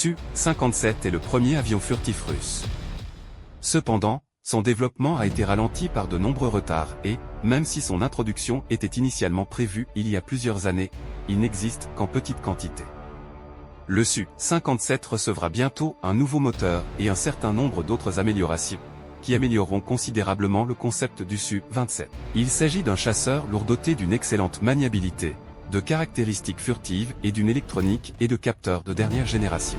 Su-57 est le premier avion furtif russe. Cependant, son développement a été ralenti par de nombreux retards et, même si son introduction était initialement prévue il y a plusieurs années, il n'existe qu'en petite quantité. Le Su-57 recevra bientôt un nouveau moteur et un certain nombre d'autres améliorations, qui amélioreront considérablement le concept du Su-27. Il s'agit d'un chasseur lourd doté d'une excellente maniabilité, de caractéristiques furtives et d'une électronique et de capteurs de dernière génération.